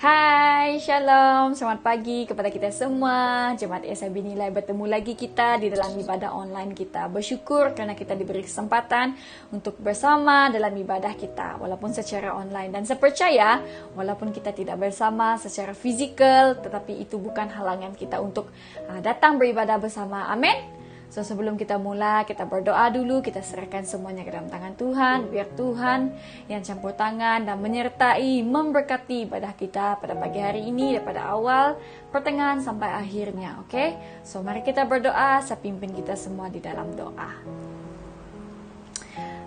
Hai, Shalom, selamat pagi kepada kita semua. Jemaat SIB Nilai, bertemu lagi kita di dalam ibadah online kita. Bersyukur karena kita diberi kesempatan untuk bersama dalam ibadah kita, walaupun secara online. Dan saya percaya, walaupun kita tidak bersama secara fisikal, tetapi itu bukan halangan kita untuk datang beribadah bersama. Amin. So, sebelum kita mulai, kita berdoa dulu, kita serahkan semuanya ke dalam tangan Tuhan, biar Tuhan yang campur tangan dan menyertai, memberkati ibadah kita pada pagi hari ini, daripada awal, pertengahan, sampai akhirnya, oke? So, mari kita berdoa, saya pimpin kita semua di dalam doa.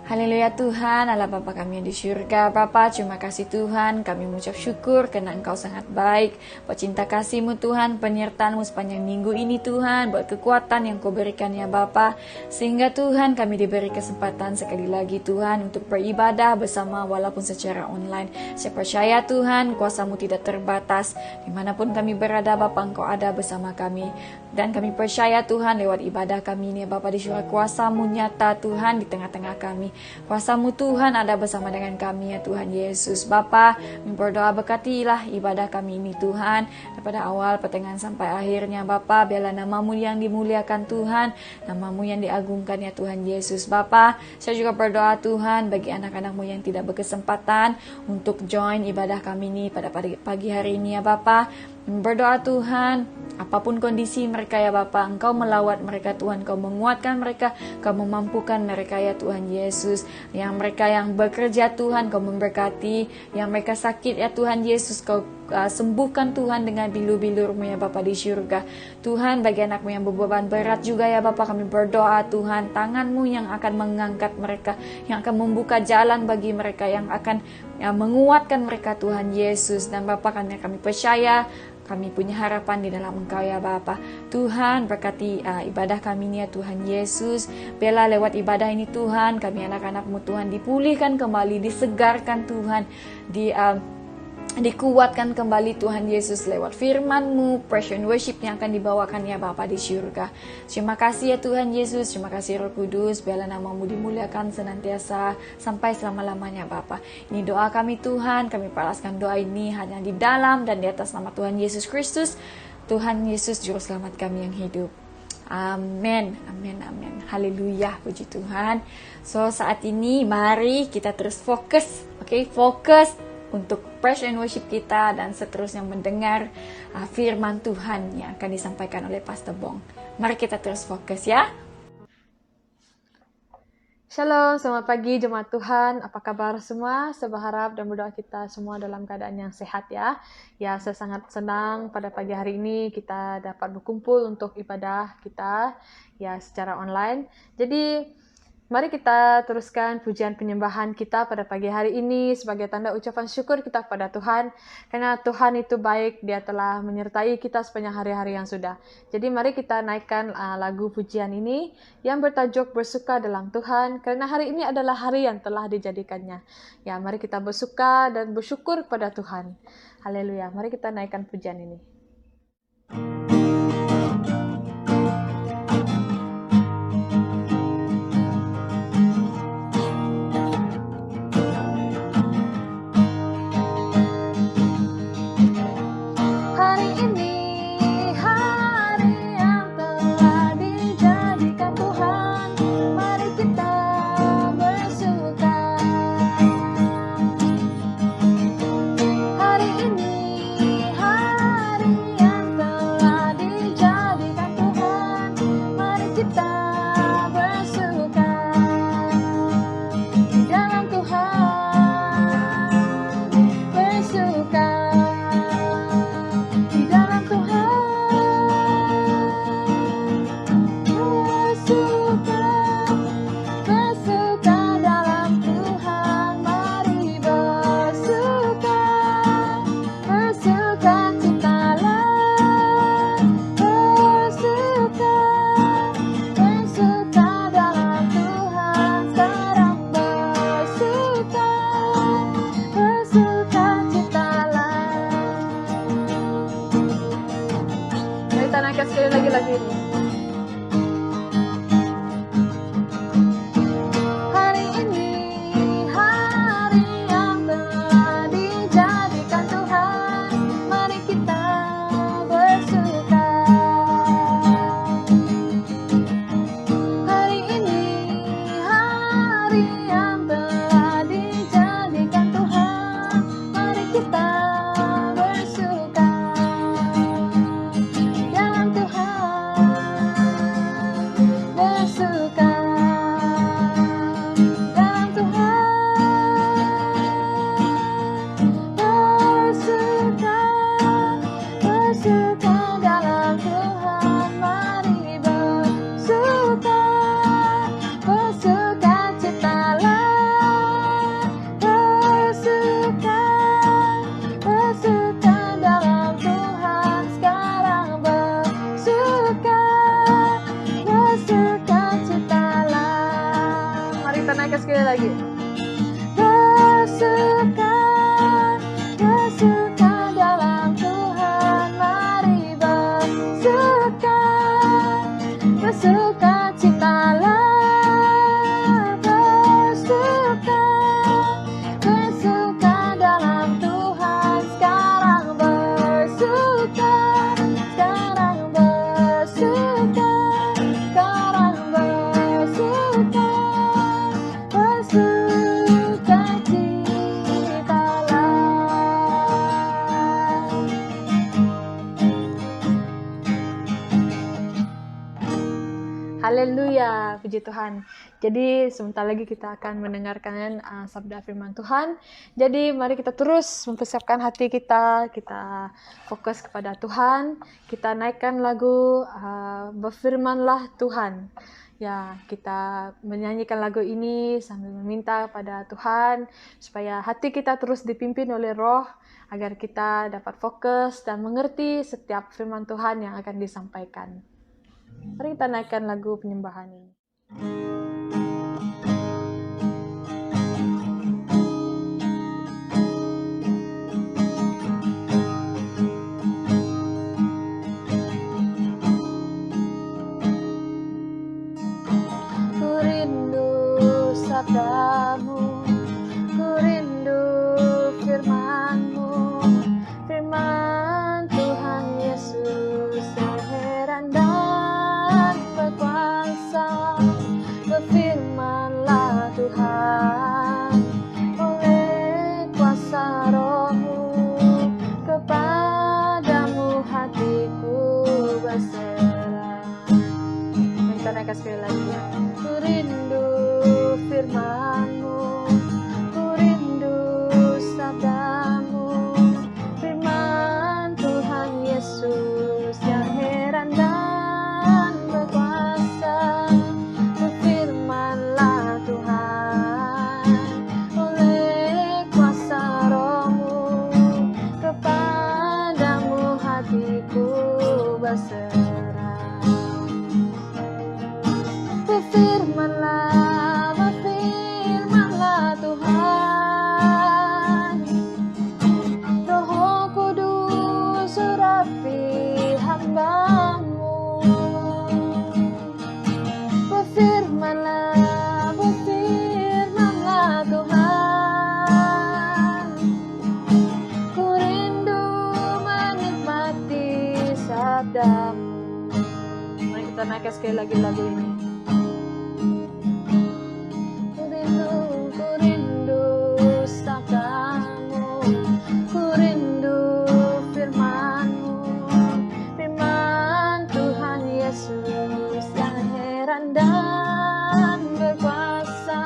Haleluya Tuhan, Allah Bapa kami yang di syurga. Bapa, terima kasih Tuhan, kami mengucap syukur karena Engkau sangat baik. Buat cinta kasih-Mu Tuhan, penyertaan-Mu sepanjang minggu ini Tuhan, buat kekuatan yang Kau berikan ya Bapa. Sehingga Tuhan kami diberi kesempatan sekali lagi Tuhan untuk beribadah bersama walaupun secara online. Saya percaya Tuhan, kuasa-Mu tidak terbatas. Dimanapun kami berada Bapa, Engkau ada bersama kami. Dan kami percaya Tuhan lewat ibadah kami ini Bapa, di syurga kuasa-Mu nyata Tuhan di tengah-tengah kami. Kuasa-Mu Tuhan ada bersama dengan kami ya Tuhan Yesus. Bapa, berdoa berkatilah ibadah kami ini Tuhan, daripada awal, pertengahan sampai akhirnya Bapa. Biarlah nama-Mu yang dimuliakan Tuhan, nama-Mu yang diagungkan ya Tuhan Yesus. Bapa, saya juga berdoa Tuhan bagi anak-anak-Mu yang tidak berkesempatan untuk join ibadah kami ini pada pagi hari ini ya Bapa. Berdoa Tuhan, apapun kondisi mereka ya Bapa, Engkau melawat mereka Tuhan, Engkau menguatkan mereka, Engkau memampukan mereka ya Tuhan Yesus. Yang mereka yang bekerja Tuhan, Engkau memberkati. Yang mereka sakit ya Tuhan Yesus, Engkau sembuhkan Tuhan dengan bilur-bilur-Mu ya Bapa di syurga. Tuhan, bagi anak-Mu yang berbeban berat juga ya Bapa, kami berdoa Tuhan, tangan-Mu yang akan mengangkat mereka, yang akan membuka jalan bagi mereka, yang akan menguatkan mereka Tuhan Yesus. Dan Bapa, kami percaya, kami punya harapan di dalam Engkau ya Bapa. Tuhan, berkati ibadah kami ini ya Tuhan Yesus. Biarlah lewat ibadah ini Tuhan, kami anak-anak-Mu Tuhan dipulihkan kembali, disegarkan Tuhan, dikuatkan kembali Tuhan Yesus lewat firman-Mu, praise and worship yang akan dibawakan ya Bapa di syurga. Terima kasih ya Tuhan Yesus, terima kasih Roh Kudus, biarlah nama-Mu dimuliakan senantiasa sampai selama-lamanya Bapa. Ini doa kami Tuhan, kami balaskan doa ini hanya di dalam dan di atas nama Tuhan Yesus Kristus, Tuhan Yesus Juru Selamat kami yang hidup. Amin, amin, amin. Haleluya, puji Tuhan. So, saat ini mari kita terus fokus, fokus untuk praise and worship kita dan seterusnya mendengar firman Tuhan yang akan disampaikan oleh Pastor Bong. Mari kita terus fokus ya. Shalom, selamat pagi jemaat Tuhan. Apa kabar semua? Saya berharap dan berdoa kita semua dalam keadaan yang sehat ya. Ya, saya sangat senang pada pagi hari ini kita dapat berkumpul untuk ibadah kita ya secara online. Jadi mari kita teruskan pujian penyembahan kita pada pagi hari ini sebagai tanda ucapan syukur kita kepada Tuhan. Karena Tuhan itu baik, Dia telah menyertai kita sepanjang hari-hari yang sudah. Jadi mari kita naikkan lagu pujian ini yang bertajuk Bersuka dalam Tuhan. Karena hari ini adalah hari yang telah dijadikannya. Ya, mari kita bersuka dan bersyukur kepada Tuhan. Haleluya, mari kita naikkan pujian ini. Haleluya, puji Tuhan. Jadi sebentar lagi kita akan mendengarkan sabda firman Tuhan. Jadi mari kita terus mempersiapkan hati kita fokus kepada Tuhan. Kita naikkan lagu Berfirmanlah Tuhan. Ya, kita menyanyikan lagu ini sambil meminta pada Tuhan supaya hati kita terus dipimpin oleh Roh agar kita dapat fokus dan mengerti setiap firman Tuhan yang akan disampaikan. Mari kita naikkan lagu penyembahan ini. Ku rindu sabdamu, ku rindu firman-Mu, firman Tuhan Yesus yang heran dan berkuasa. Berfirmanlah Tuhan oleh kuasa Roh-Mu, kepadamu hatiku berserah. Kita naikkan sekali lagi ya. Ku rindu firman-Mu, ku rindu sabda-Mu, firman Tuhan Yesus yang heran dan berkuasa. Berfirmanlah Tuhan oleh kuasa Roh-Mu, kepadamu hatiku berserah. Berfirmanlah, berfirmanlah Tuhan, Roh Kudus urapi hamba-Mu. Berfirmanlah, berfirmanlah Tuhan, ku rindu menikmati sabda-Mu. Mari kita naikkan sekali lagi lagu ini. Ku rindu sabda-Mu, ku rindu firman-Mu, firman Tuhan Yesus yang heran dan berkuasa.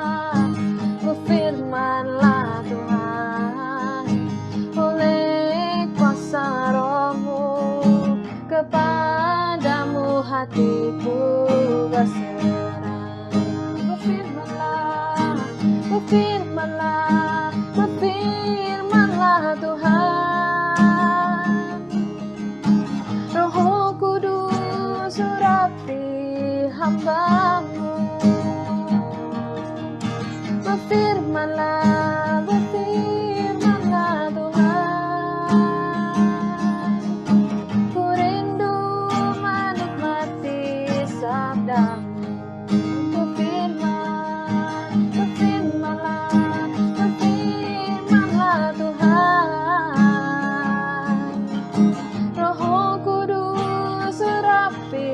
Berfirmanlah Tuhan oleh kuasa Roh-Mu, kepadamu hatiku berserah. Berfirmanlah, berfirmanlah, berfirmanlah Tuhan, Roh Kudus urapi hamba-Mu. Berfirmanlah, berfirmanlah Tuhan, ku rindu menikmati sabda-Mu. Berfirman, berfirmanlah, berfirmanlah Tuhan, Roh Kudus urapi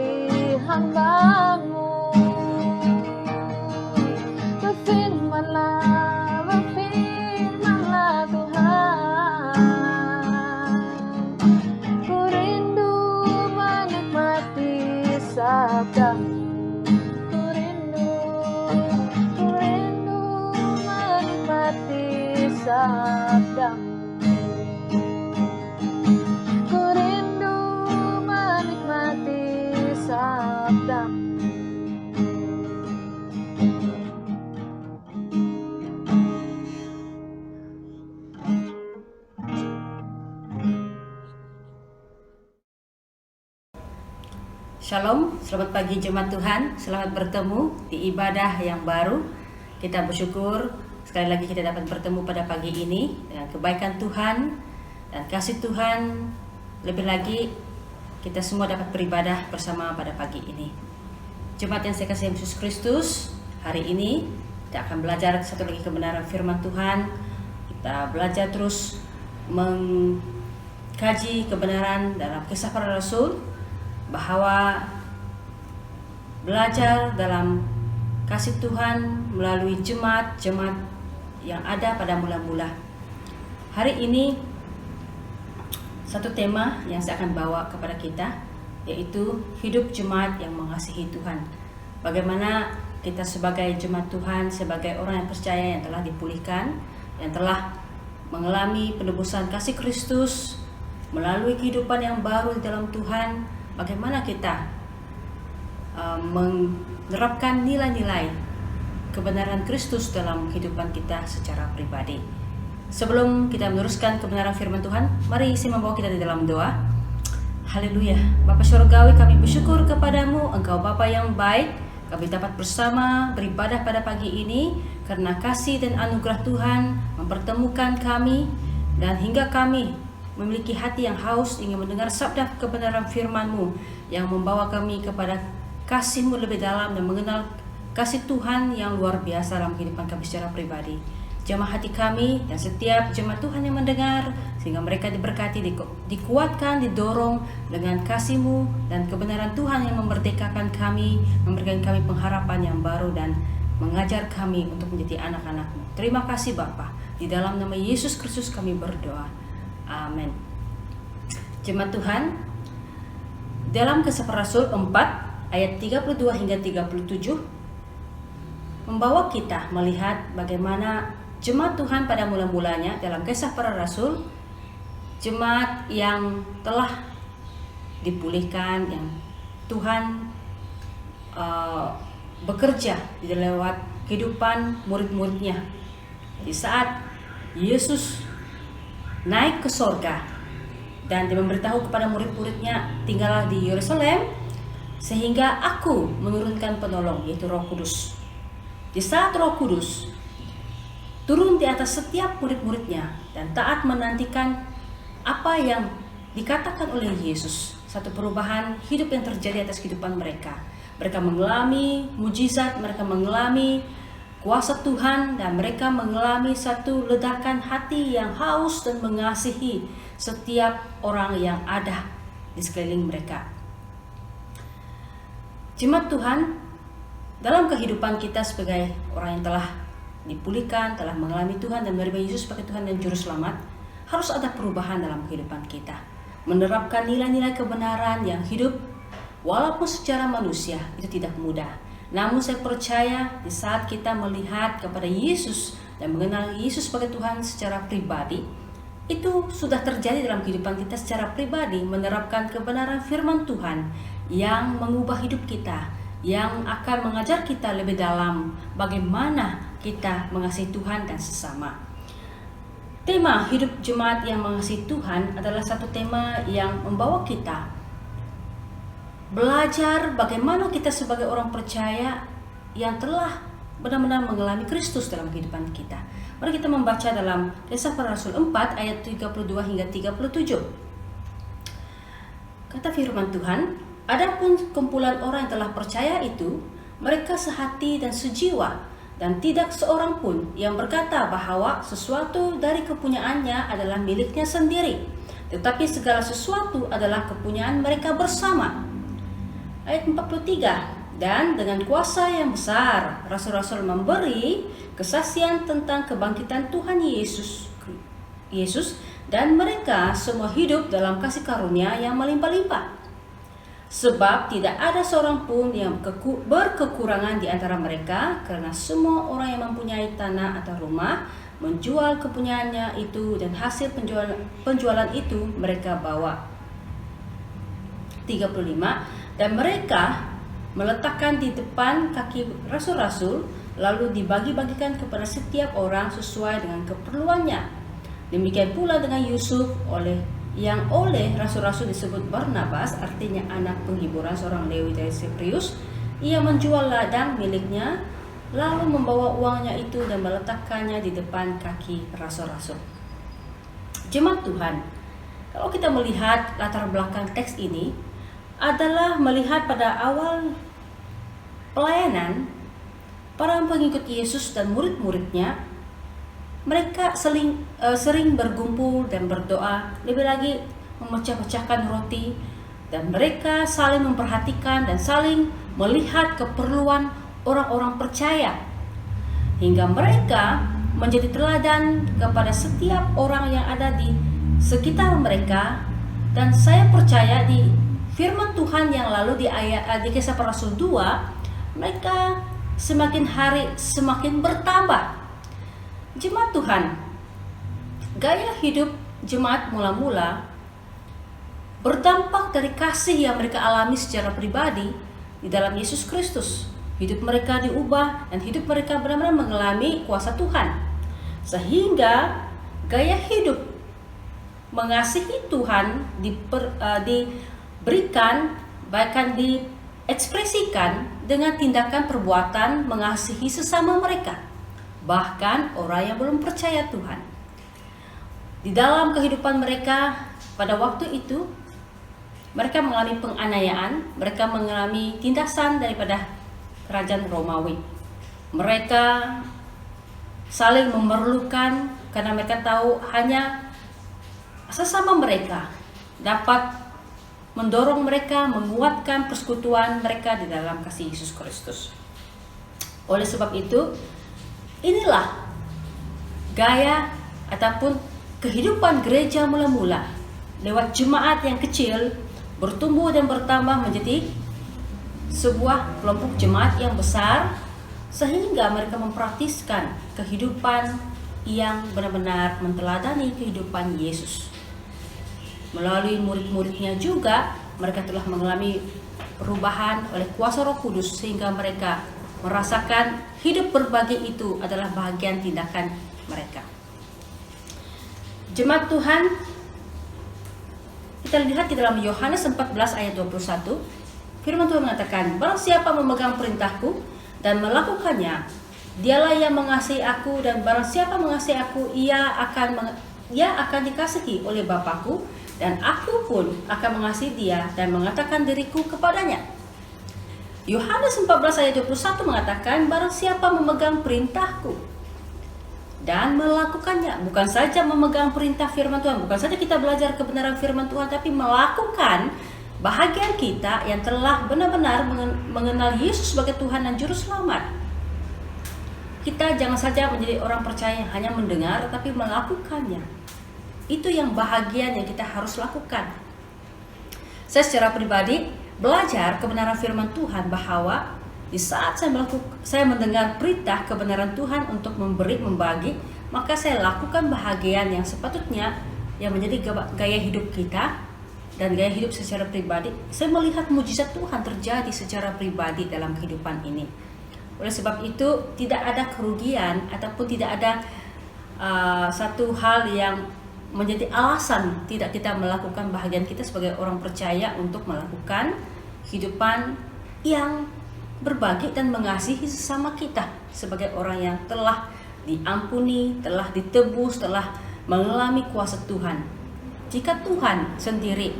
hamba-Mu. Berfirmanlah, berfirmanlah Tuhan, ku rindu menikmati sabda-Mu. Ku rindu menikmati sabda-Mu. Ku rindu menikmati sabda-Mu. Shalom, selamat pagi jemaat Tuhan. Selamat bertemu di ibadah yang baru. Kita bersyukur sekali lagi kita dapat bertemu pada pagi ini dengan kebaikan Tuhan dan kasih Tuhan. Lebih lagi kita semua dapat beribadah bersama pada pagi ini. Jemaat yang saya kasih Yesus Kristus, hari ini kita akan belajar satu lagi kebenaran firman Tuhan. Kita belajar terus mengkaji kebenaran dalam Kisah Para Rasul, bahwa belajar dalam kasih Tuhan melalui jemaat-jemaat yang ada pada mula-mula. Hari ini satu tema yang saya akan bawa kepada kita, yaitu hidup jemaat yang mengasihi Tuhan. bagaimana kita sebagai jemaat Tuhan, sebagai orang yang percaya yang telah dipulihkan, yang telah mengalami penebusan kasih Kristus melalui kehidupan yang baru di dalam Tuhan, bagaimana kita menerapkan nilai-nilai kebenaran Kristus dalam kehidupan kita secara pribadi. Sebelum kita meneruskan kebenaran firman Tuhan, mari isi membawa kita di dalam doa. Haleluya. Bapa Surgawi, kami bersyukur kepadamu, Engkau Bapa yang baik. Kami dapat bersama beribadah pada pagi ini karena kasih dan anugerah Tuhan mempertemukan kami, dan hingga kami memiliki hati yang haus ingin mendengar sabda kebenaran firman-Mu yang membawa kami kepada kasih-Mu lebih dalam dan mengenal kasih Tuhan yang luar biasa dalam kehidupan kami secara pribadi. Jamah hati kami dan setiap jemaat Tuhan yang mendengar, sehingga mereka diberkati, dikuatkan, didorong dengan kasih-Mu dan kebenaran Tuhan yang memerdekakan kami, memberikan kami pengharapan yang baru dan mengajar kami untuk menjadi anak-anak-Mu. Terima kasih Bapa. Di dalam nama Yesus Kristus kami berdoa. Amin. Jemaat Tuhan, dalam Kisah Para Rasul 4 ayat 32 hingga 37 membawa kita melihat bagaimana jemaat Tuhan pada mula-mulanya dalam Kisah Para Rasul, jemaat yang telah dipulihkan, yang Tuhan bekerja di lewat kehidupan murid-muridnya. Di saat Yesus naik ke sorga dan dia memberitahu kepada murid-muridnya, tinggallah di Yerusalem sehingga aku menurunkan penolong, yaitu Roh Kudus. Di saat Roh Kudus turun di atas setiap murid-muridnya dan taat menantikan apa yang dikatakan oleh Yesus, satu perubahan hidup yang terjadi atas kehidupan mereka. Mereka mengalami mujizat, mereka mengalami kuasa Tuhan, dan mereka mengalami satu ledakan hati yang haus dan mengasihi setiap orang yang ada di sekeliling mereka. Jemaat Tuhan, dalam kehidupan kita sebagai orang yang telah dipulihkan, telah mengalami Tuhan dan menerima Yesus sebagai Tuhan dan Juru Selamat, harus ada perubahan dalam kehidupan kita. Menerapkan nilai-nilai kebenaran yang hidup, walaupun secara manusia itu tidak mudah. Namun saya percaya di saat kita melihat kepada Yesus dan mengenal Yesus sebagai Tuhan secara pribadi, itu sudah terjadi dalam kehidupan kita secara pribadi, menerapkan kebenaran firman Tuhan yang mengubah hidup kita, yang akan mengajar kita lebih dalam bagaimana kita mengasihi Tuhan dan sesama. Tema hidup jemaat yang mengasihi Tuhan adalah satu tema yang membawa kita belajar bagaimana kita sebagai orang percaya yang telah benar-benar mengalami Kristus dalam kehidupan kita. Mari kita membaca dalam Kisah Para Rasul 4 ayat 32 hingga 37. Kata firman Tuhan, adapun kumpulan orang yang telah percaya itu, mereka sehati dan sejiwa, dan tidak seorang pun yang berkata bahwa sesuatu dari kepunyaannya adalah miliknya sendiri, tetapi segala sesuatu adalah kepunyaan mereka bersama. Ayat 43, dan dengan kuasa yang besar, rasul-rasul memberi kesaksian tentang kebangkitan Tuhan Yesus, dan mereka semua hidup dalam kasih karunia yang melimpah-limpah. Sebab tidak ada seorang pun yang berkekurangan di antara mereka, karena semua orang yang mempunyai tanah atau rumah menjual kepunyaannya itu, dan hasil penjualan itu mereka bawa. 35, dan mereka meletakkan di depan kaki rasul-rasul, lalu dibagi-bagikan kepada setiap orang sesuai dengan keperluannya. Demikian pula dengan Yusuf, yang oleh rasul-rasul disebut Barnabas, artinya anak penghiburan, seorang Lewi dari Siprius. Ia menjual ladang miliknya, lalu membawa uangnya itu dan meletakkannya di depan kaki rasul-rasul. Jemaat Tuhan, kalau kita melihat latar belakang teks ini, adalah melihat pada awal pelayanan para pengikut Yesus dan murid-muridnya, mereka sering berkumpul dan berdoa, lebih lagi memecah-pecahkan roti, dan mereka saling memperhatikan dan saling melihat keperluan orang-orang percaya, hingga mereka menjadi teladan kepada setiap orang yang ada di sekitar mereka. Dan saya percaya di firman Tuhan yang lalu di Kisah Para Rasul 2 mereka semakin hari semakin bertambah. Jemaat Tuhan, gaya hidup jemaat mula-mula berdampak dari kasih yang mereka alami secara pribadi di dalam Yesus Kristus. Hidup mereka diubah dan hidup mereka benar-benar mengalami kuasa Tuhan. Sehingga gaya hidup mengasihi Tuhan diberikan, bahkan diekspresikan dengan tindakan perbuatan mengasihi sesama mereka, bahkan orang yang belum percaya Tuhan. Di dalam kehidupan mereka pada waktu itu, mereka mengalami penganiayaan, mereka mengalami tindasan daripada kerajaan Romawi. Mereka saling memerlukan karena mereka tahu hanya sesama mereka dapat mendorong mereka, menguatkan persekutuan mereka di dalam kasih Yesus Kristus. Oleh sebab itu, inilah gaya ataupun kehidupan gereja mula-mula lewat jemaat yang kecil bertumbuh dan bertambah menjadi sebuah kelompok jemaat yang besar, sehingga mereka mempraktiskan kehidupan yang benar-benar menteladani kehidupan Yesus. Melalui murid-muridnya juga, mereka telah mengalami perubahan oleh kuasa Roh Kudus, sehingga mereka merasakan hidup berbagi itu adalah bahagian tindakan mereka. Jemaat Tuhan, kita lihat di dalam Yohanes 14 ayat 21, firman Tuhan mengatakan, barang siapa memegang perintahku dan melakukannya, dialah yang mengasihi aku, dan barang siapa mengasihi aku, ia akan dikasihi oleh Bapakku, dan aku pun akan mengasihi dia dan mengatakan diriku kepadanya. Yohanes 14 ayat 21 mengatakan, barang siapa memegang perintahku dan melakukannya, bukan saja memegang perintah firman Tuhan, bukan saja kita belajar kebenaran firman Tuhan, tapi melakukan bahagian kita yang telah benar-benar mengenal Yesus sebagai Tuhan dan Juru Selamat. Kita jangan saja menjadi orang percaya yang hanya mendengar, tapi melakukannya. Itu yang bahagian yang kita harus lakukan. Saya secara pribadi belajar kebenaran firman Tuhan bahwa di saat saya mendengar perintah kebenaran Tuhan untuk membagi, maka saya lakukan bahagian yang sepatutnya yang menjadi gaya hidup kita. Dan gaya hidup secara pribadi, saya melihat mujizat Tuhan terjadi secara pribadi dalam kehidupan ini. Oleh sebab itu, tidak ada kerugian ataupun tidak ada satu hal yang menjadi alasan tidak kita melakukan bahagian kita sebagai orang percaya untuk melakukan kehidupan yang berbagi dan mengasihi sesama kita sebagai orang yang telah diampuni, telah ditebus, telah mengalami kuasa Tuhan. Jika Tuhan sendiri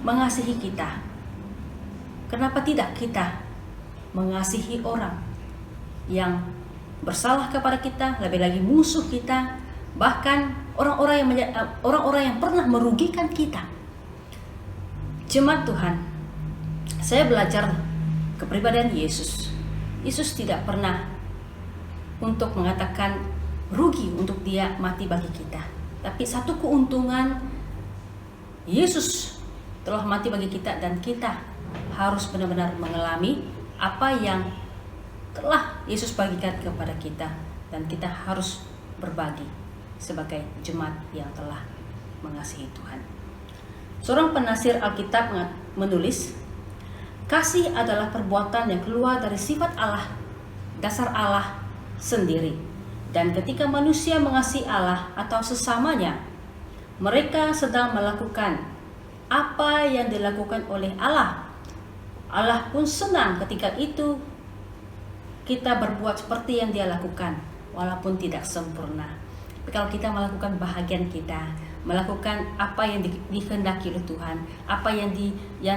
mengasihi kita, kenapa tidak kita mengasihi orang yang bersalah kepada kita, lebih lagi musuh kita, bahkan orang-orang yang pernah merugikan kita. Jemaat Tuhan, saya belajar kepribadian Yesus. Yesus tidak pernah untuk mengatakan rugi untuk dia mati bagi kita. Tapi satu keuntungan, Yesus telah mati bagi kita, dan kita harus benar-benar mengalami apa yang telah Yesus bagikan kepada kita, dan kita harus berbagi sebagai jemaat yang telah mengasihi Tuhan. Seorang penafsir Alkitab menulis, kasih adalah perbuatan yang keluar dari sifat Allah, dasar Allah sendiri. Dan ketika manusia mengasihi Allah atau sesamanya, mereka sedang melakukan apa yang dilakukan oleh Allah. Allah pun senang ketika itu kita berbuat seperti yang Dia lakukan, walaupun tidak sempurna. Tapi kalau kita melakukan bahagian kita, melakukan apa yang dikehendaki oleh Tuhan, apa yang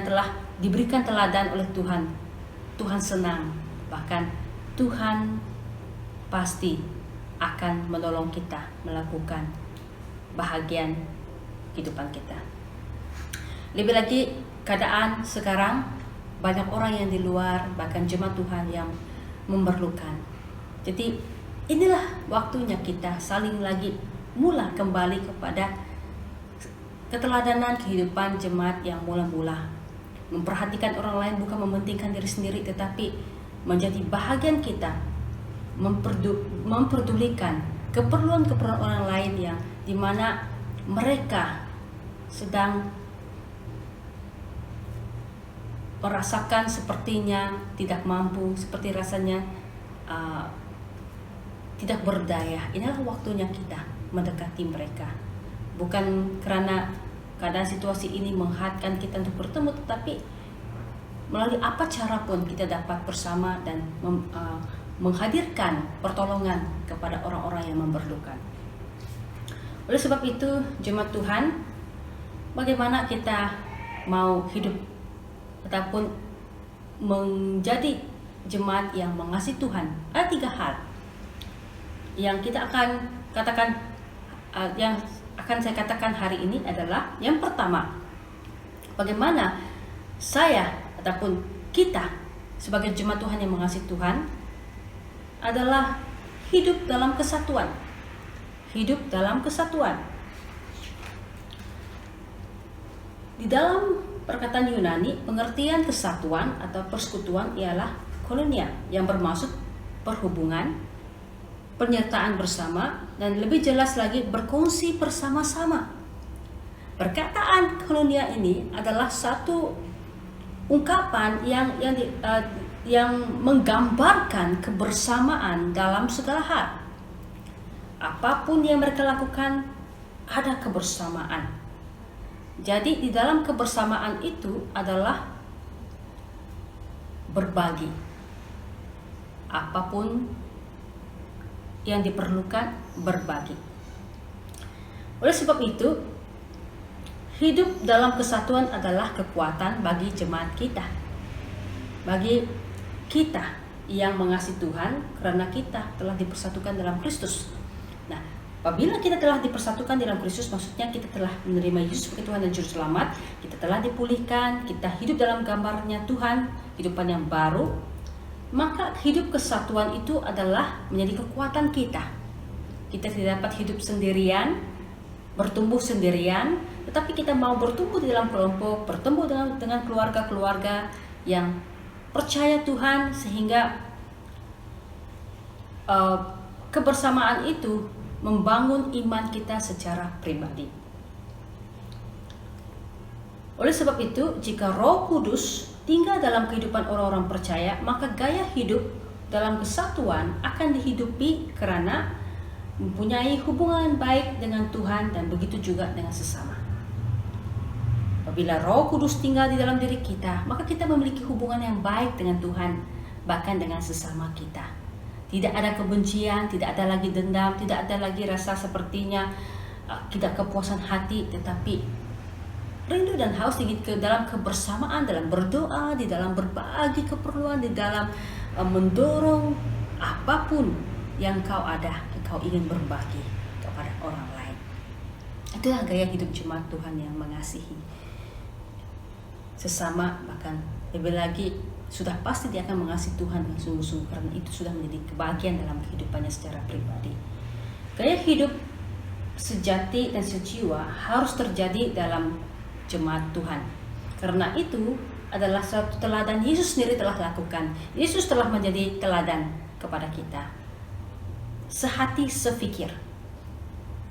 telah diberikan teladan oleh Tuhan, Tuhan senang. Bahkan Tuhan pasti akan menolong kita melakukan bahagian kehidupan kita. Lebih lagi keadaan sekarang, banyak orang yang di luar, bahkan jemaat Tuhan yang memerlukan. Jadi inilah waktunya kita saling lagi mula kembali kepada keteladanan kehidupan jemaat yang mula-mula memperhatikan orang lain, bukan mementingkan diri sendiri, tetapi menjadi bahagian kita memperdulikan keperluan-keperluan orang lain yang dimana mereka sedang merasakan sepertinya tidak mampu, seperti rasanya tidak berdaya. Inilah waktunya kita mendekati mereka, bukan karena keadaan situasi ini menghadkan kita untuk bertemu, tetapi melalui apa cara pun kita dapat bersama dan menghadirkan pertolongan kepada orang-orang yang memerlukan. Oleh sebab itu, jemaat Tuhan, bagaimana kita mau hidup ataupun menjadi jemaat yang mengasihi Tuhan? Ada 3 hal yang kita akan katakan, yang akan saya katakan hari ini adalah, yang pertama, bagaimana saya ataupun kita sebagai jemaat Tuhan yang mengasihi Tuhan adalah hidup dalam kesatuan. Hidup dalam kesatuan. Di dalam perkataan Yunani, pengertian kesatuan atau persekutuan ialah koinonia, yang bermaksud perhubungan, penyertaan bersama, dan lebih jelas lagi berkongsi bersama-sama. Perkataan koinonia ini adalah satu ungkapan yang menggambarkan kebersamaan dalam segala hal. Apapun yang mereka lakukan, ada kebersamaan. Jadi di dalam kebersamaan itu adalah berbagi. Apapun yang diperlukan, berbagi. Oleh sebab itu, hidup dalam kesatuan adalah kekuatan bagi jemaat kita. Bagi kita yang mengasihi Tuhan, karena kita telah dipersatukan dalam Kristus. Nah, apabila kita telah dipersatukan dalam Kristus, maksudnya kita telah menerima Yesus sebagai Tuhan dan Juru Selamat, kita telah dipulihkan, kita hidup dalam gambarnya Tuhan, kehidupan yang baru, maka hidup kesatuan itu adalah menjadi kekuatan kita. Kita tidak dapat hidup sendirian, bertumbuh sendirian, tetapi kita mau bertumbuh di dalam kelompok, bertemu dengan keluarga-keluarga yang percaya Tuhan, sehingga kebersamaan itu membangun iman kita secara pribadi. Oleh sebab itu, jika Roh Kudus tinggal dalam kehidupan orang-orang percaya, maka gaya hidup dalam kesatuan akan dihidupi karena mempunyai hubungan baik dengan Tuhan dan begitu juga dengan sesama. Apabila Roh Kudus tinggal di dalam diri kita, maka kita memiliki hubungan yang baik dengan Tuhan, bahkan dengan sesama kita. Tidak ada kebencian, tidak ada lagi dendam, tidak ada lagi rasa sepertinya tidak kepuasan hati, tetapi rindu dan haus ke dalam kebersamaan, dalam berdoa, di dalam berbagi keperluan, di dalam mendorong apapun yang kau ada, kau ingin berbagi kepada orang lain. Itulah gaya hidup jemaat Tuhan yang mengasihi sesama, bahkan lebih lagi sudah pasti dia akan mengasihi Tuhan yang sungguh-sungguh, karena itu sudah menjadi kebahagiaan dalam kehidupannya secara pribadi. Gaya hidup sejati dan sejiwa harus terjadi dalam jemaat Tuhan. Karena itu adalah suatu teladan Yesus sendiri telah lakukan. Yesus telah menjadi teladan kepada kita. Sehati sefikir.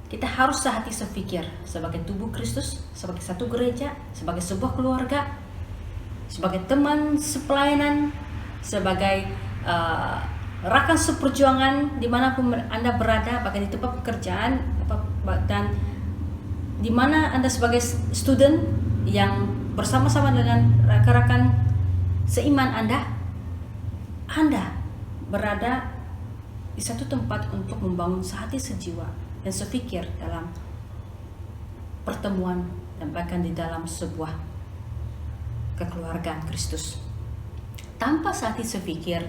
Kita harus sehati sefikir sebagai tubuh Kristus, sebagai satu gereja, sebagai sebuah keluarga, sebagai teman sepelayanan, sebagai rekan seperjuangan dimanapun Anda berada, bahkan di tempat pekerjaan, dan di mana Anda sebagai student yang bersama-sama dengan rekan-rekan seiman Anda berada di satu tempat untuk membangun sehati sejiwa dan sefikir dalam pertemuan dan bahkan di dalam sebuah kekeluargaan Kristus. Tanpa sehati sefikir,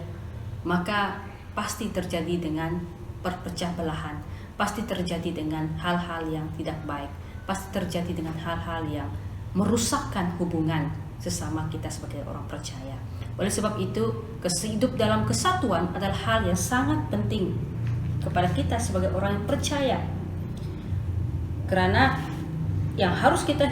maka pasti terjadi dengan perpecah belahan, pasti terjadi dengan hal-hal yang tidak baik, pasti terjadi dengan hal-hal yang merusakkan hubungan sesama kita sebagai orang percaya. Oleh sebab itu, hidup dalam kesatuan adalah hal yang sangat penting kepada kita sebagai orang yang percaya. Karena yang harus kita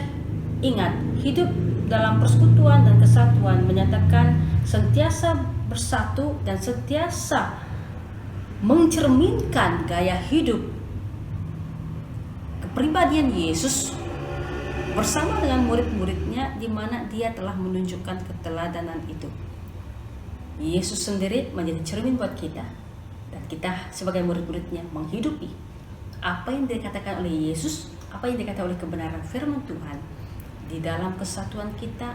ingat, hidup dalam persekutuan dan kesatuan menyatakan sentiasa bersatu dan sentiasa mencerminkan gaya hidup kepribadian Yesus bersama dengan murid-muridnya, di mana dia telah menunjukkan keteladanan itu. Yesus sendiri menjadi cermin buat kita, dan kita sebagai murid-muridnya menghidupi apa yang dikatakan oleh Yesus, apa yang dikatakan oleh kebenaran firman Tuhan di dalam kesatuan kita,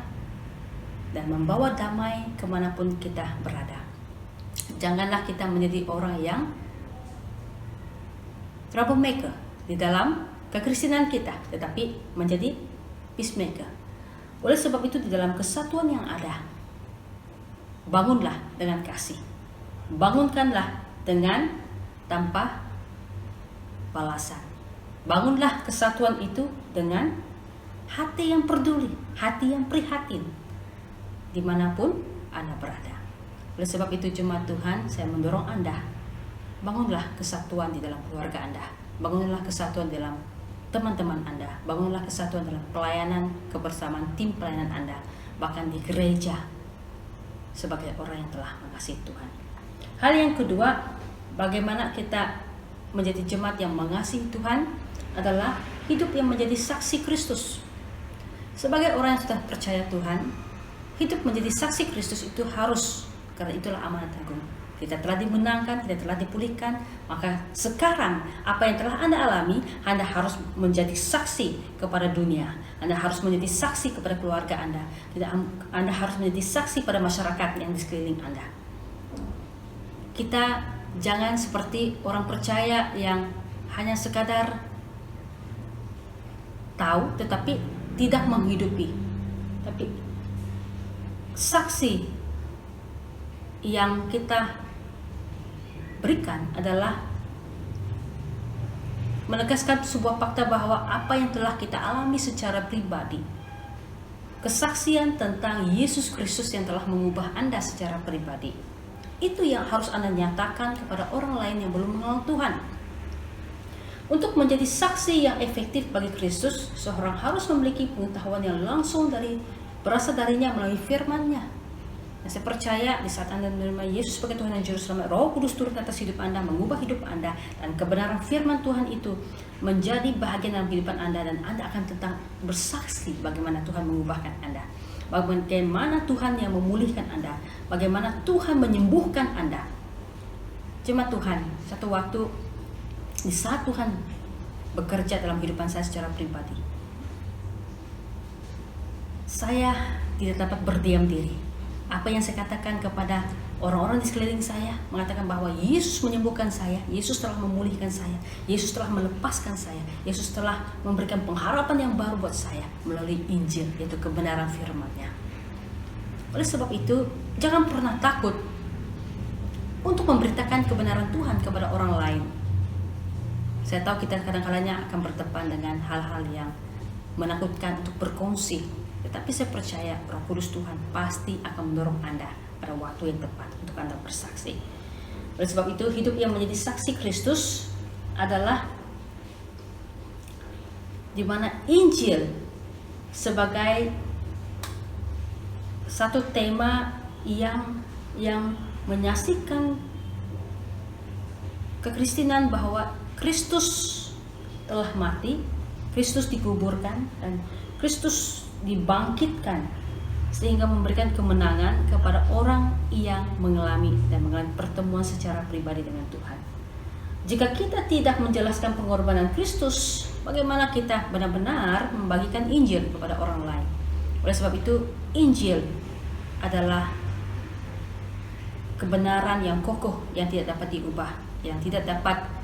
dan membawa damai kemanapun kita berada. Janganlah kita menjadi orang yang troublemaker di dalam kekristenan kita, tetapi menjadi peacemaker. Oleh sebab itu, di dalam kesatuan yang ada, bangunlah dengan kasih, bangunkanlah dengan tanpa balasan. Bangunlah kesatuan itu dengan hati yang peduli, hati yang prihatin, dimanapun Anda berada. Oleh sebab itu, jemaat Tuhan, saya mendorong Anda, bangunlah kesatuan di dalam keluarga Anda, bangunlah kesatuan dalam teman-teman Anda, bangunlah kesatuan dalam pelayanan kebersamaan tim pelayanan Anda, bahkan di gereja, sebagai orang yang telah mengasihi Tuhan. Hal yang kedua, bagaimana kita menjadi jemaat yang mengasihi Tuhan adalah hidup yang menjadi saksi Kristus. Sebagai orang yang sudah percaya Tuhan, hidup menjadi saksi Kristus itu harus, karena itulah amanat agung. Kita telah dimenangkan, kita telah dipulihkan, maka sekarang apa yang telah Anda alami, Anda harus menjadi saksi kepada dunia. Anda harus menjadi saksi kepada keluarga Anda. Anda harus menjadi saksi pada masyarakat yang di sekeliling Anda. Kita jangan seperti orang percaya yang hanya sekadar tahu tetapi tidak menghidupi. Tapi saksi yang kita berikan adalah menegaskan sebuah fakta bahwa apa yang telah kita alami secara pribadi, kesaksian tentang Yesus Kristus yang telah mengubah Anda secara pribadi, itu yang harus Anda nyatakan kepada orang lain yang belum mengenal Tuhan. Untuk menjadi saksi yang efektif bagi Kristus, seorang harus memiliki pengetahuan yang langsung berasal darinya melalui firman-Nya. Nah, saya percaya di saat Anda menerima Yesus sebagai Tuhan dan Juru Selamat, Roh Kudus turun atas hidup Anda, mengubah hidup Anda, dan kebenaran firman Tuhan itu menjadi bahagian dalam kehidupan Anda, dan Anda akan tetap bersaksi bagaimana Tuhan mengubahkan Anda, bagaimana Tuhan yang memulihkan Anda, bagaimana Tuhan menyembuhkan Anda. Jemaat Tuhan, satu waktu di saat Tuhan bekerja dalam kehidupan saya secara pribadi, saya tidak dapat berdiam diri. Apa yang saya katakan kepada orang-orang di sekeliling saya, mengatakan bahwa Yesus menyembuhkan saya, Yesus telah memulihkan saya, Yesus telah melepaskan saya, Yesus telah memberikan pengharapan yang baru buat saya melalui Injil, yaitu kebenaran firman-Nya. Oleh sebab itu, jangan pernah takut untuk memberitakan kebenaran Tuhan kepada orang lain. Saya tahu kita kadang-kadangnya akan berdepan dengan hal-hal yang menakutkan untuk berkongsi, tetapi saya percaya Roh Kudus Tuhan pasti akan mendorong Anda pada waktu yang tepat untuk Anda bersaksi. Oleh sebab itu, hidup yang menjadi saksi Kristus adalah di mana Injil sebagai satu tema yang menyaksikan kekristenan bahwa Kristus telah mati, Kristus dikuburkan, dan Kristus dibangkitkan, sehingga memberikan kemenangan kepada orang yang mengalami pertemuan secara pribadi dengan Tuhan. Jika kita tidak menjelaskan pengorbanan Kristus, bagaimana kita benar-benar membagikan Injil kepada orang lain? Oleh sebab itu, Injil adalah kebenaran yang kokoh, yang tidak dapat diubah, yang tidak dapat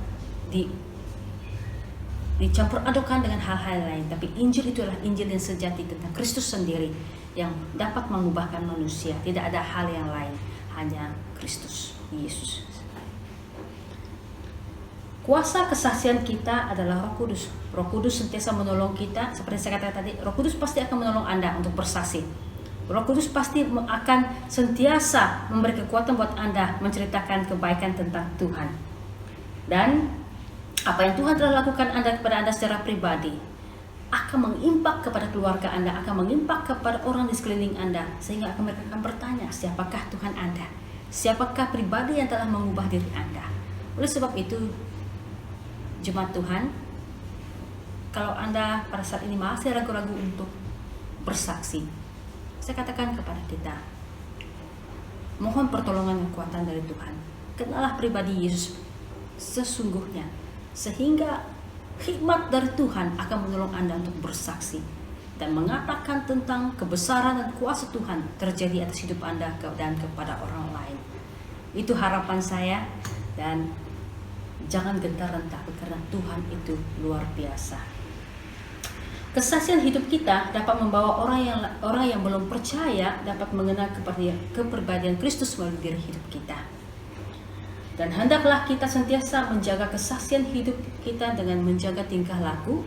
dicampur adukan dengan hal-hal lain. Tapi Injil itu adalah Injil yang sejati tentang Kristus sendiri yang dapat mengubahkan manusia. Tidak ada hal yang lain, hanya Kristus Yesus. Kuasa kesaksian kita adalah Roh Kudus. Roh Kudus sentiasa menolong kita. Seperti saya katakan tadi, Roh Kudus pasti akan menolong Anda untuk bersaksi. Roh Kudus pasti akan sentiasa memberi kekuatan buat Anda menceritakan kebaikan tentang Tuhan. Dan apa yang Tuhan telah lakukan kepada Anda secara pribadi, akan mengimpak kepada keluarga Anda, akan mengimpak kepada orang di sekeliling Anda, sehingga mereka akan bertanya, siapakah Tuhan Anda? Siapakah pribadi yang telah mengubah diri Anda? Oleh sebab itu, jemaat Tuhan, kalau Anda pada saat ini masih ragu-ragu untuk bersaksi, saya katakan kepada kita, mohon pertolongan dan kekuatan dari Tuhan. Kenalah pribadi Yesus sesungguhnya, sehingga hikmat dari Tuhan akan menolong Anda untuk bersaksi dan mengatakan tentang kebesaran dan kuasa Tuhan terjadi atas hidup Anda dan kepada orang lain. Itu harapan saya, dan jangan gentar dan takut karena Tuhan itu luar biasa. Kesaksian hidup kita dapat membawa orang yang belum percaya dapat mengenal kepribadian Kristus melalui diri hidup kita. Dan hendaklah kita sentiasa menjaga kesaksian hidup kita dengan menjaga tingkah laku,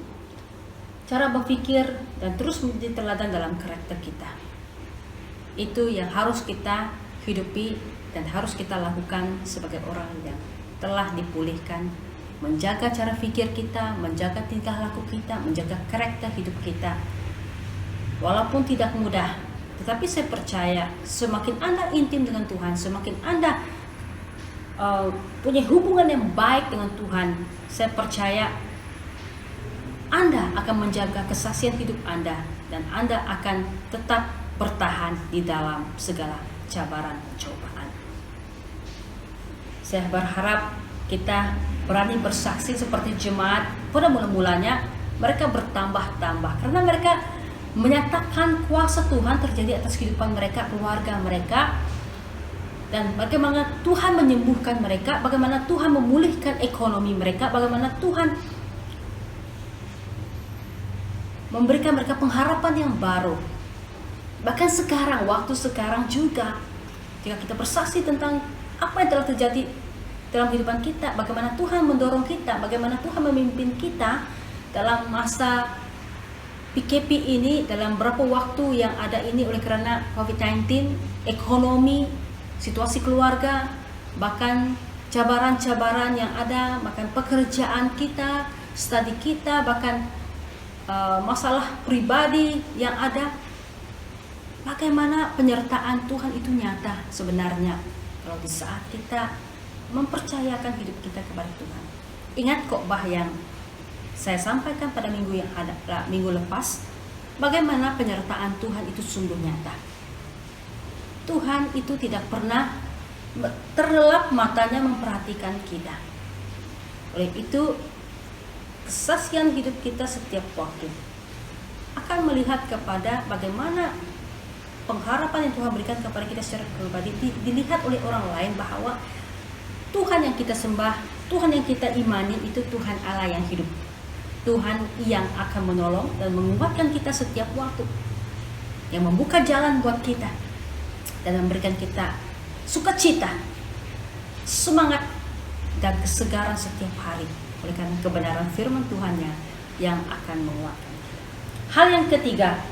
cara berpikir, dan terus menjadi teladan dalam karakter kita. Itu yang harus kita hidupi dan harus kita lakukan sebagai orang yang telah dipulihkan. Menjaga cara pikir kita, menjaga tingkah laku kita, menjaga karakter hidup kita. Walaupun tidak mudah, tetapi saya percaya semakin Anda intim dengan Tuhan, semakin Anda punya hubungan yang baik dengan Tuhan, saya percaya Anda akan menjaga kesaksian hidup Anda, dan Anda akan tetap bertahan di dalam segala cabaran cobaan. Saya berharap kita berani bersaksi seperti jemaat. Pada mula-mulanya mereka bertambah-tambah karena mereka menyatakan kuasa Tuhan terjadi atas kehidupan mereka, keluarga mereka, dan bagaimana Tuhan menyembuhkan mereka, bagaimana Tuhan memulihkan ekonomi mereka, bagaimana Tuhan memberikan mereka pengharapan yang baru. Bahkan sekarang, waktu sekarang juga, jika kita bersaksi tentang apa yang telah terjadi dalam kehidupan kita, bagaimana Tuhan mendorong kita, bagaimana Tuhan memimpin kita dalam masa PKP ini, dalam beberapa waktu yang ada ini oleh karena COVID-19, ekonomi, situasi keluarga, bahkan cabaran-cabaran yang ada, bahkan pekerjaan kita, studi kita, bahkan masalah pribadi yang ada. Bagaimana penyertaan Tuhan itu nyata sebenarnya kalau di saat kita mempercayakan hidup kita kepada Tuhan. Ingat khotbah yang saya sampaikan pada minggu lepas, bagaimana penyertaan Tuhan itu sungguh nyata. Tuhan itu tidak pernah terlelap matanya memperhatikan kita. Oleh itu, kesaksian hidup kita setiap waktu akan melihat kepada bagaimana pengharapan yang Tuhan berikan kepada kita secara pribadi dilihat oleh orang lain, bahwa Tuhan yang kita sembah, Tuhan yang kita imani itu Tuhan Allah yang hidup. Tuhan yang akan menolong dan menguatkan kita setiap waktu, yang membuka jalan buat kita dan memberikan kita sukacita, semangat, dan kesegaran setiap hari oleh karena kebenaran firman Tuhan-Nya yang akan menguatkan kita. Hal yang ketiga,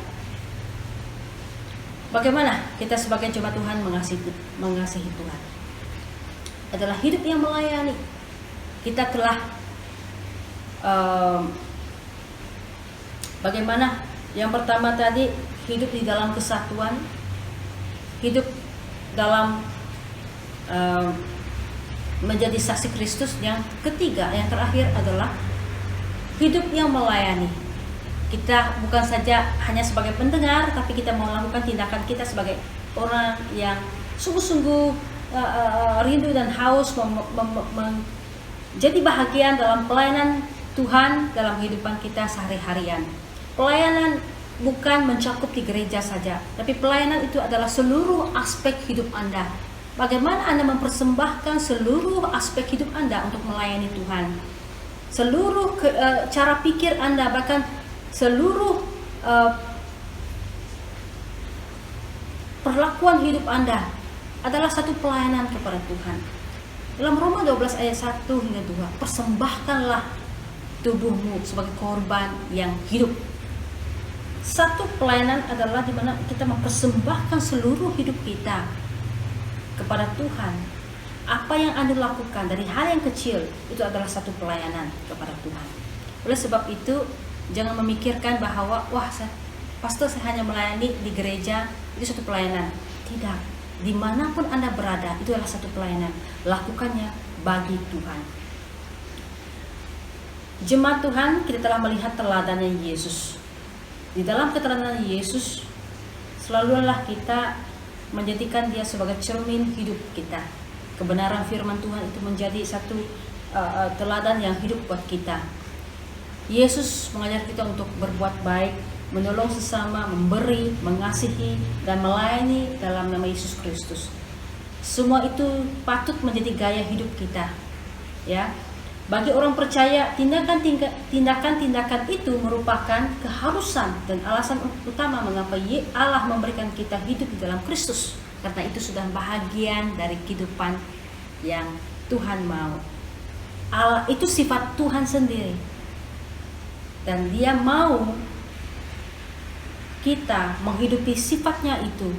bagaimana kita sebagai jemaat Tuhan mengasihi Tuhan adalah hidup yang melayani. Kita telah bagaimana yang pertama tadi, hidup di dalam kesatuan, hidup dalam menjadi saksi Kristus. Yang ketiga, yang terakhir adalah hidup yang melayani. Kita bukan saja hanya sebagai pendengar, tapi kita melakukan tindakan kita sebagai orang yang sungguh-sungguh rindu dan haus menjadi bahagian dalam pelayanan Tuhan dalam kehidupan kita sehari-harian. Pelayanan bukan mencakup di gereja saja, tapi pelayanan itu adalah seluruh aspek hidup Anda. Bagaimana Anda mempersembahkan seluruh aspek hidup Anda untuk melayani Tuhan. Seluruh cara pikir Anda, bahkan seluruh perlakuan hidup Anda adalah satu pelayanan kepada Tuhan. Dalam Roma 12 ayat 1 hingga 2, persembahkanlah tubuhmu sebagai korban yang hidup. Satu pelayanan adalah di mana kita mempersembahkan seluruh hidup kita kepada Tuhan. Apa yang Anda lakukan dari hal yang kecil itu adalah satu pelayanan kepada Tuhan. Oleh sebab itu, Jangan memikirkan bahwa pastor saya hanya melayani di gereja, itu satu pelayanan. Tidak, dimanapun Anda berada, itu adalah satu pelayanan. Lakukannya bagi Tuhan. Jemaat Tuhan, kita telah melihat teladannya Yesus. Di dalam keteladanan Yesus, selalulah kita menjadikan dia sebagai cermin hidup kita. Kebenaran firman Tuhan itu menjadi satu teladan yang hidup buat kita. Yesus mengajar kita untuk berbuat baik, menolong sesama, memberi, mengasihi, dan melayani dalam nama Yesus Kristus. Semua itu patut menjadi gaya hidup kita. Ya, bagi orang percaya, tindakan-tindakan itu merupakan keharusan dan alasan utama mengapa Allah memberikan kita hidup di dalam Kristus. Karena itu sudah bahagian dari kehidupan yang Tuhan mau. Allah itu sifat Tuhan sendiri. Dan Dia mau kita menghidupi sifatnya itu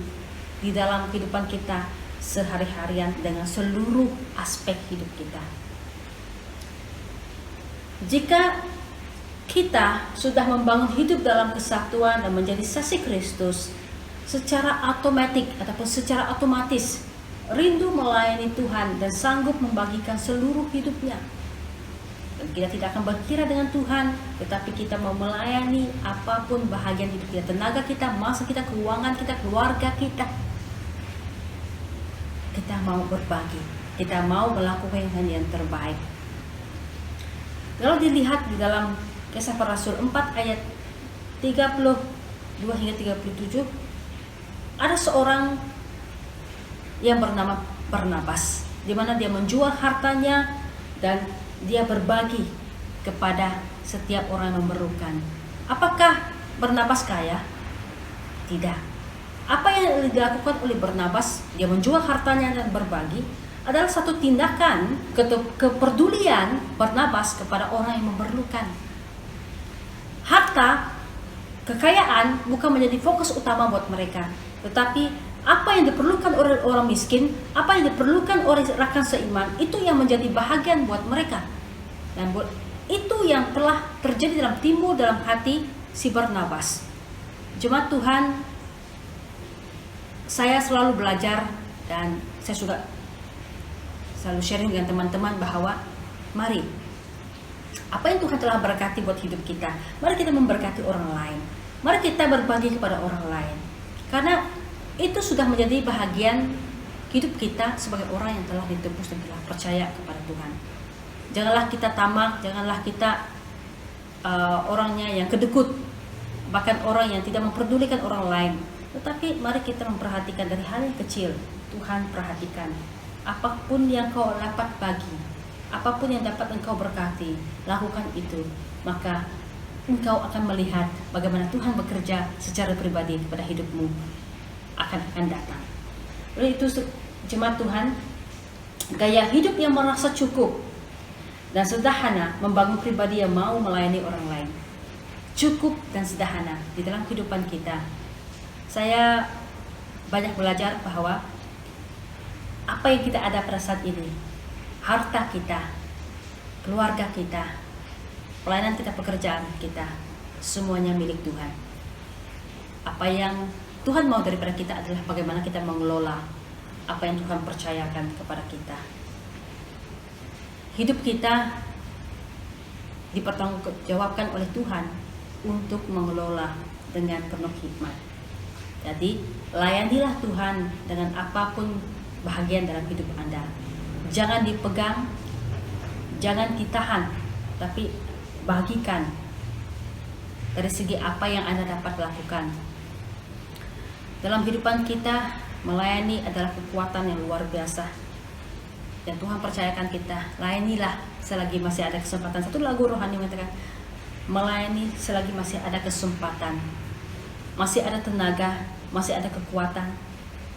di dalam kehidupan kita sehari-harian dengan seluruh aspek hidup kita. Jika kita sudah membangun hidup dalam kesatuan dan menjadi saksi Kristus, secara otomatis rindu melayani Tuhan dan sanggup membagikan seluruh hidupnya. Dan kita tidak akan berkira dengan Tuhan, tetapi kita mau melayani apapun bahagian hidup kita, tenaga kita, masa kita, keuangan kita, keluarga kita. Kita mau berbagi, kita mau melakukan yang terbaik. Kalau dilihat di dalam Kisah Para Rasul 4 ayat 32 hingga 37, ada seorang yang bernama Barnabas, di mana dia menjual hartanya dan dia berbagi kepada setiap orang yang memerlukan. Apakah Barnabas kaya? Tidak. Apa yang dilakukan oleh Barnabas, dia menjual hartanya dan berbagi, adalah satu tindakan kepedulian Barnabas kepada orang yang memerlukan. Harta, kekayaan bukan menjadi fokus utama buat mereka, tetapi apa yang diperlukan oleh orang miskin, apa yang diperlukan oleh rekan seiman, itu yang menjadi bahagian buat mereka. Dan itu yang telah terjadi dalam hati si Barnabas. Jemaat Tuhan, saya selalu belajar dan saya juga selalu sharing dengan teman-teman bahwa mari, apa yang Tuhan telah berkati buat hidup kita, mari kita memberkati orang lain. Mari kita berbagi kepada orang lain. Karena itu sudah menjadi bahagian hidup kita sebagai orang yang telah ditebus dan telah percaya kepada Tuhan. Janganlah kita tamak, janganlah kita orangnya yang kedekut, bahkan orang yang tidak memperdulikan orang lain. Tetapi mari kita memperhatikan dari hal yang kecil. Tuhan perhatikan. Apapun yang kau dapat bagi, apapun yang dapat engkau berkati, lakukan itu. Maka engkau akan melihat bagaimana Tuhan bekerja secara pribadi kepada hidupmu akan datang. Oleh itu, jemaat Tuhan, gaya hidup yang merasa cukup dan sederhana membangun pribadi yang mau melayani orang lain. Cukup dan sederhana di dalam kehidupan kita. Saya banyak belajar bahwa apa yang kita ada pada saat ini, harta kita, keluarga kita, pelayanan kita, pekerjaan kita, semuanya milik Tuhan. Apa yang Tuhan mau daripada kita adalah bagaimana kita mengelola apa yang Tuhan percayakan kepada kita. Hidup kita dipertanggungjawabkan oleh Tuhan untuk mengelola dengan penuh hikmat. Jadi, layanilah Tuhan dengan apapun bahagian dalam hidup Anda. Jangan dipegang, jangan ditahan, tapi bagikan dari segi apa yang Anda dapat lakukan. Dalam kehidupan kita, melayani adalah kekuatan yang luar biasa yang Tuhan percayakan kita. Layanilah selagi masih ada kesempatan. Satu lagu rohani mengatakan, melayani selagi masih ada kesempatan, masih ada tenaga, masih ada kekuatan.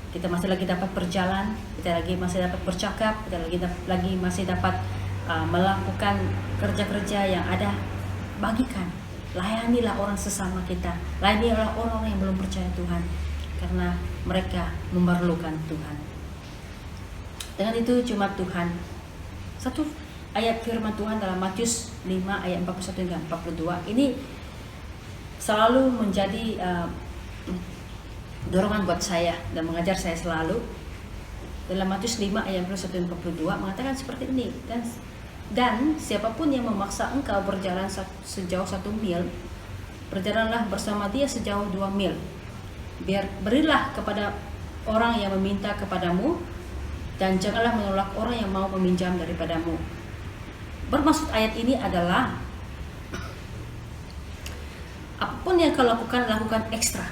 Kita masih lagi dapat berjalan, kita lagi masih dapat bercakap, kita lagi masih dapat melakukan kerja-kerja yang ada. Bagikan, layanilah orang sesama kita, layanilah orang-orang yang belum percaya Tuhan, karena mereka memerlukan Tuhan. Dengan itu, jemaat Tuhan, satu ayat firman Tuhan dalam Matius 5 ayat 41 hingga 42 ini selalu menjadi dorongan buat saya dan mengajar saya selalu. Dalam Matius 5 ayat 41-42 mengatakan seperti ini, dan siapapun yang memaksa engkau berjalan sejauh 1 mil, berjalanlah bersama dia sejauh 2 mil. Berilah kepada orang yang meminta kepadamu, dan janganlah menolak orang yang mau meminjam daripadamu. Bermaksud ayat ini adalah apapun yang kau lakukan, lakukan ekstra.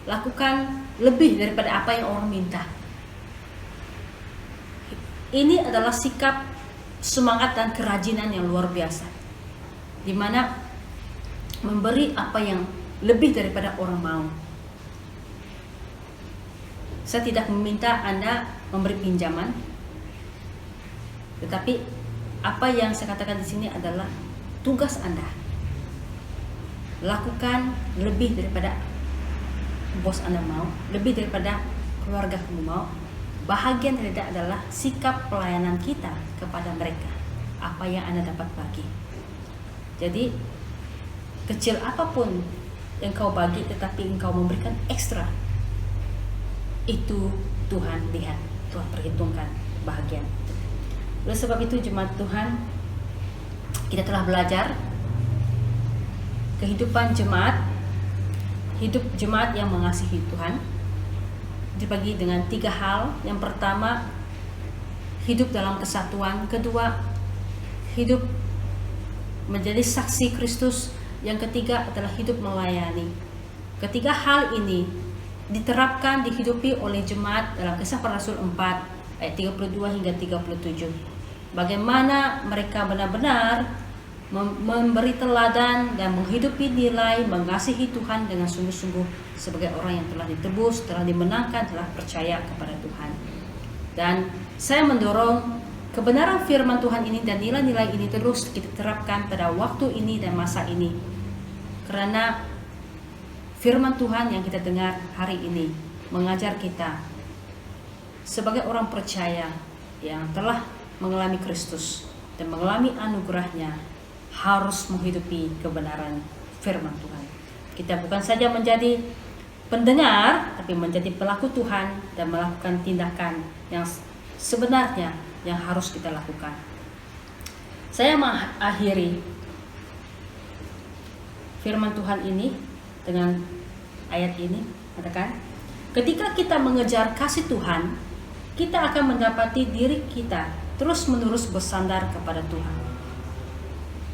Lakukan lebih daripada apa yang orang minta. Ini adalah sikap semangat dan kerajinan yang luar biasa, di mana memberi apa yang lebih daripada orang mau. Saya tidak meminta Anda memberi pinjaman, tetapi apa yang saya katakan di sini adalah tugas Anda. Lakukan lebih daripada bos Anda mau, lebih daripada keluarga kamu mau. Bahagian tidak adalah sikap pelayanan kita kepada mereka, apa yang Anda dapat bagi. Jadi kecil apapun yang kau bagi, tetapi engkau memberikan ekstra, itu Tuhan lihat, Tuhan perhitungkan bahagian. Oleh sebab itu jemaat Tuhan, kita telah belajar kehidupan jemaat, hidup jemaat yang mengasihi Tuhan dibagi dengan 3 hal. Yang pertama, hidup dalam kesatuan. Kedua, hidup menjadi saksi Kristus. Yang ketiga adalah hidup melayani. Ketiga hal ini diterapkan, dihidupi oleh jemaat dalam Kisah Para Rasul 4 ayat 32 hingga 37. Bagaimana mereka benar-benar memberi teladan dan menghidupi nilai mengasihi Tuhan dengan sungguh-sungguh sebagai orang yang telah ditebus, telah dimenangkan, telah percaya kepada Tuhan. Dan saya mendorong kebenaran firman Tuhan ini dan nilai-nilai ini terus kita terapkan pada waktu ini dan masa ini. Karena firman Tuhan yang kita dengar hari ini mengajar kita sebagai orang percaya yang telah mengalami Kristus dan mengalami anugerahnya, harus menghidupi kebenaran firman Tuhan. Kita bukan saja menjadi pendengar, tapi menjadi pelaku Tuhan dan melakukan tindakan yang sebenarnya yang harus kita lakukan. Saya mengakhiri firman Tuhan ini dengan ayat ini, katakan, ketika kita mengejar kasih Tuhan, kita akan mendapati diri kita terus-menerus bersandar kepada Tuhan.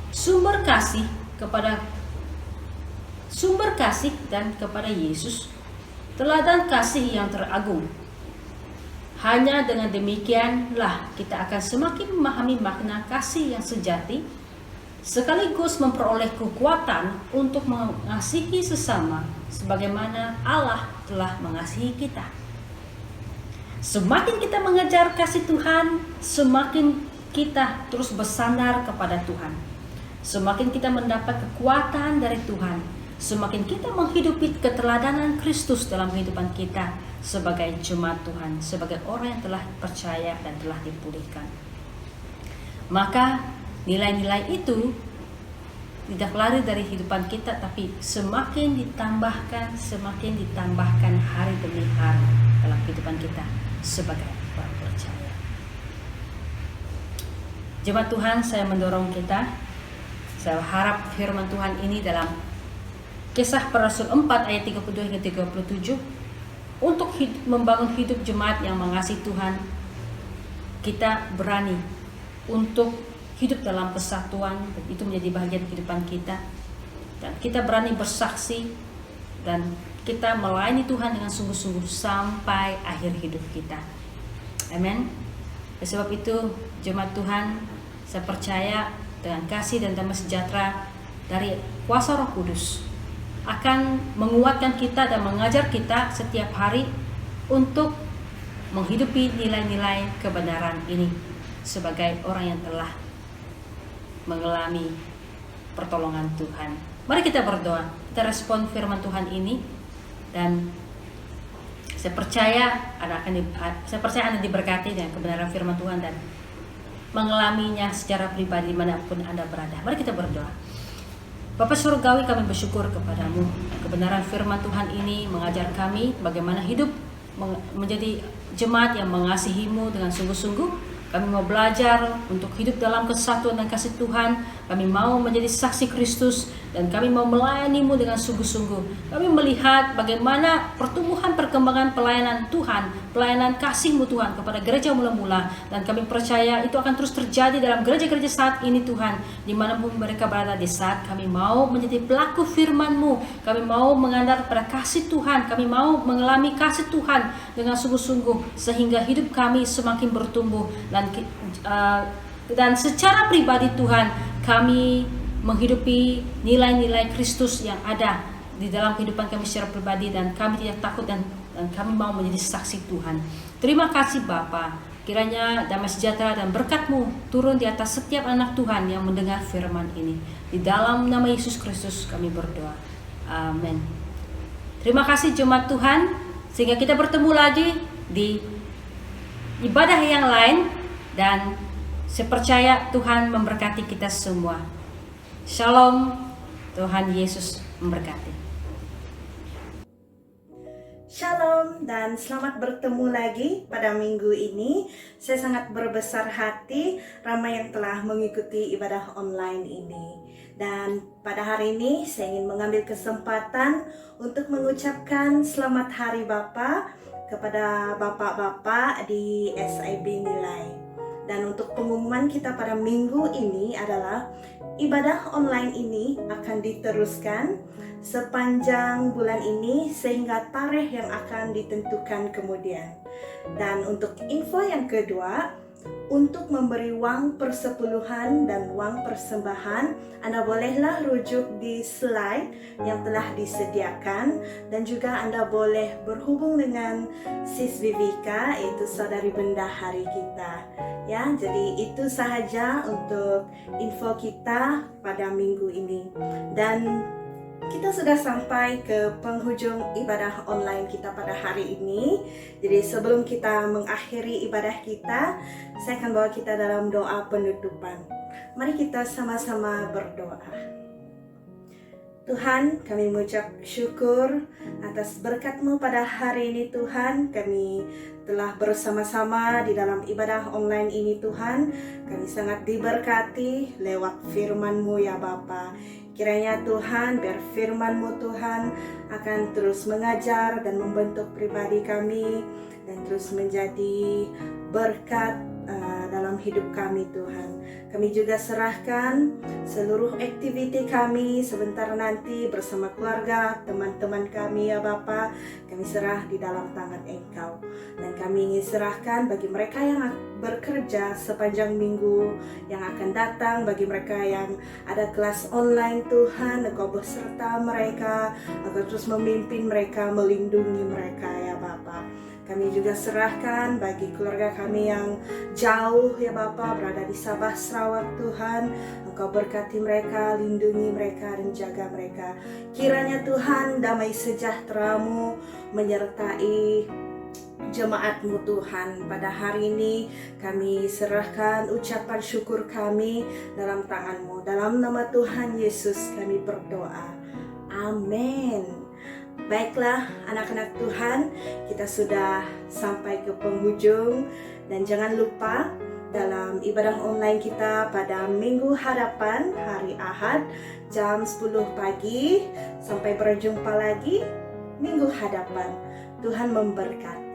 Sumber kasih dan kepada Yesus, teladan kasih yang teragung. Hanya dengan demikianlah kita akan semakin memahami makna kasih yang sejati, sekaligus memperoleh kekuatan untuk mengasihi sesama sebagaimana Allah telah mengasihi kita. Semakin kita mengejar kasih Tuhan, semakin kita terus bersandar kepada Tuhan. Semakin kita mendapat kekuatan dari Tuhan, semakin kita menghidupi keteladanan Kristus dalam kehidupan kita sebagai jemaat Tuhan, sebagai orang yang telah percaya dan telah dipulihkan. Maka nilai-nilai itu tidak lari dari kehidupan kita, tapi semakin ditambahkan hari demi hari dalam kehidupan kita sebagai orang percaya. Jemaat Tuhan, saya mendorong kita. Saya harap firman Tuhan ini dalam Kisah Para Rasul 4 ayat 32 hingga 37 untuk membangun hidup jemaat yang mengasihi Tuhan. Kita berani untuk hidup dalam kesatuan, dan itu menjadi bagian kehidupan kita. Dan kita berani bersaksi dan kita melayani Tuhan dengan sungguh-sungguh sampai akhir hidup kita. Amin. Sebab itu jemaat Tuhan, saya percaya dengan kasih dan damai sejahtera dari kuasa Roh Kudus akan menguatkan kita dan mengajar kita setiap hari untuk menghidupi nilai-nilai kebenaran ini sebagai orang yang telah mengalami pertolongan Tuhan. Mari kita berdoa, kita respon firman Tuhan ini, dan saya percaya Anda diberkati dengan kebenaran firman Tuhan dan mengalaminya secara pribadi dimanapun Anda berada. Mari kita berdoa. Bapa Surgawi, kami bersyukur kepadamu. Kebenaran firman Tuhan ini mengajar kami bagaimana hidup menjadi jemaat yang mengasihimu dengan sungguh-sungguh. Kami mau belajar untuk hidup dalam kesatuan dan kasih Tuhan. Kami mau menjadi saksi Kristus dan kami mau melayanimu dengan sungguh-sungguh. Kami melihat bagaimana pertumbuhan perkembangan pelayanan Tuhan, pelayanan kasih-Mu Tuhan kepada gereja mula-mula, dan kami percaya itu akan terus terjadi dalam gereja-gereja saat ini Tuhan, dimanapun mereka berada. Di saat kami mau menjadi pelaku firman-Mu, kami mau mengandalkan pada kasih Tuhan, kami mau mengalami kasih Tuhan dengan sungguh-sungguh sehingga hidup kami semakin bertumbuh. Dan secara pribadi Tuhan, kami menghidupi nilai-nilai Kristus yang ada di dalam kehidupan kami secara pribadi, dan kami tidak takut dan kami mau menjadi saksi Tuhan. Terima kasih Bapa. Kiranya damai sejahtera dan berkat-Mu turun di atas setiap anak Tuhan yang mendengar firman ini. Di dalam nama Yesus Kristus kami berdoa. Amin. Terima kasih jemaat Tuhan, sehingga kita bertemu lagi di ibadah yang lain, dan saya percaya Tuhan memberkati kita semua. Shalom, Tuhan Yesus memberkati. Shalom dan selamat bertemu lagi pada minggu ini. Saya sangat berbesar hati ramai yang telah mengikuti ibadah online ini. Dan pada hari ini saya ingin mengambil kesempatan untuk mengucapkan selamat Hari Bapa kepada bapak-bapak di SIB Nilai. Dan untuk pengumuman kita pada minggu ini adalah ibadah online ini akan diteruskan sepanjang bulan ini sehingga tarikh yang akan ditentukan kemudian. Dan untuk info yang kedua, untuk memberi wang persepuluhan dan wang persembahan, Anda bolehlah rujuk di slide yang telah disediakan, dan juga Anda boleh berhubung dengan Sis Vivika, yaitu saudari bendahari kita. Ya, jadi itu sahaja untuk info kita pada minggu ini. Dan kita sudah sampai ke penghujung ibadah online kita pada hari ini. Jadi sebelum kita mengakhiri ibadah kita, saya akan bawa kita dalam doa penutupan. Mari kita sama-sama berdoa. Tuhan, kami mengucap syukur atas berkat-Mu pada hari ini Tuhan. Kami telah bersama-sama di dalam ibadah online ini Tuhan. Kami sangat diberkati lewat firman-Mu ya Bapa. Kiranya Tuhan, biar firman-Mu Tuhan akan terus mengajar dan membentuk pribadi kami, dan terus menjadi berkat dalam hidup kami Tuhan. Kami juga serahkan seluruh aktiviti kami sebentar nanti bersama keluarga, teman-teman kami ya Bapa. Kami serah di dalam tangan Engkau. Dan kami ingin serahkan bagi mereka yang bekerja sepanjang minggu yang akan datang, bagi mereka yang ada kelas online Tuhan, Engkau beserta mereka, Engkau terus memimpin mereka, melindungi mereka ya Bapa. Kami juga serahkan bagi keluarga kami yang jauh ya Bapa, berada di Sabah, Sarawak Tuhan. Engkau berkati mereka, lindungi mereka, dan jaga mereka. Kiranya Tuhan, damai sejahtera-Mu menyertai jemaat-Mu Tuhan. Pada hari ini kami serahkan ucapan syukur kami dalam tangan-Mu. Dalam nama Tuhan Yesus kami berdoa. Amin. Baiklah anak-anak Tuhan, kita sudah sampai ke penghujung, dan jangan lupa dalam ibadah online kita pada minggu hadapan, hari Ahad jam 10 pagi. Sampai berjumpa lagi minggu hadapan. Tuhan memberkati.